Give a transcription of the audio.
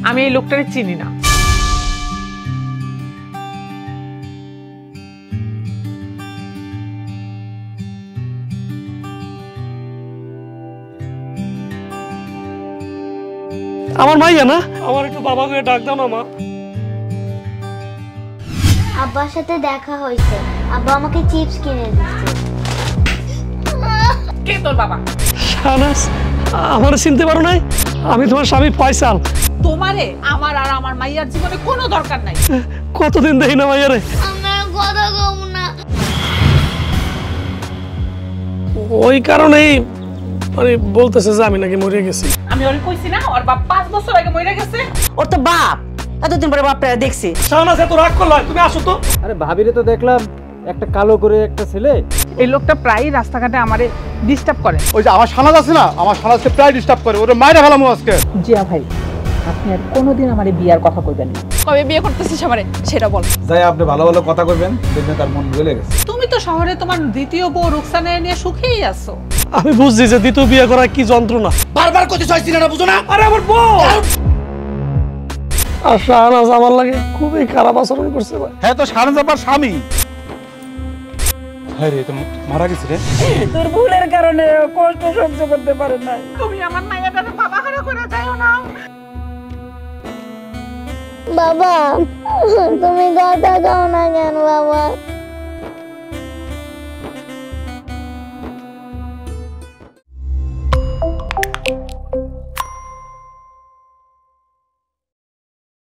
আমি এই লোকটারে চিনি না। আমার মাইয়া না, আমার একটু বাবাকে ডাক দাও না মা। আব্বার সাথে দেখা হয়েছে, আব্বা আমাকে চিপস কিনে দিচ্ছে। কে তোর বাবা? শাহনাজ, আমার চিনতে পারো নাই? আমি তোমার স্বামী ফয়সাল। তোমারে আমার আর আমার মাইয়ার জীবনে কোনো দরকার নাই। কতদিন দেখি না মাইয়ারে। আমরা কথা কম না। ওই কারণেই মানে বলতেছে যে আমি নাকি মরে গেছি। আমি ওরে কইছি না ওর বাপ 5 বছর আগে মরে গেছে। ওর তো বাপ, এতদিন পরে বাপটা দেখছি। শাহনাজ, এত রাগ করলা, তুমি আসো তো। আরে ভাবিরে তো দেখলাম একটা কালো করে একটা ছেলে। এই লোকটা প্রায়ই রাস্তাঘাটে আমারে ডিস্টার্ব করে। ওই যে আমার শানাজ আছে না, আমার শানাজকে প্রায় ডিস্টার্ব করে, ওরে মাইরা ফেলামু আজকে। জিয়া ভাই, আপনি আর কোনোদিন আমারে বিয়ার কথা কইবেন না। কবে বিয়ে করতেছিস আমারে সেটা বল। যাই আপনি ভালো ভালো কথা কইবেন, দেখবেন তার মন গলে গেছে। তুমি তো শহরে তোমার দ্বিতীয় বউ রুকসানা নিয়ে সুখেই আছো। আমি বুঝছি যে দ্বিতীয় বিয়ে করা কি যন্ত্রণা। বারবার কইতে চাইছি না, বুঝো না? আরে আমার বউ। আর শাহনাজ আমার লাগে খুবই খারাপ আচরণ করছে ভাই। হ্যাঁ, তো শানাজ আমার স্বামী। হ্যাঁ রে, তো মারা গেছে রে। তোর ভুলের কারণে কষ্ট সহ্য করতে পারে না। তুমি আমার মাইয়াটারে বাবা হারা করে যাও না। বাবা, তুমি কথা কও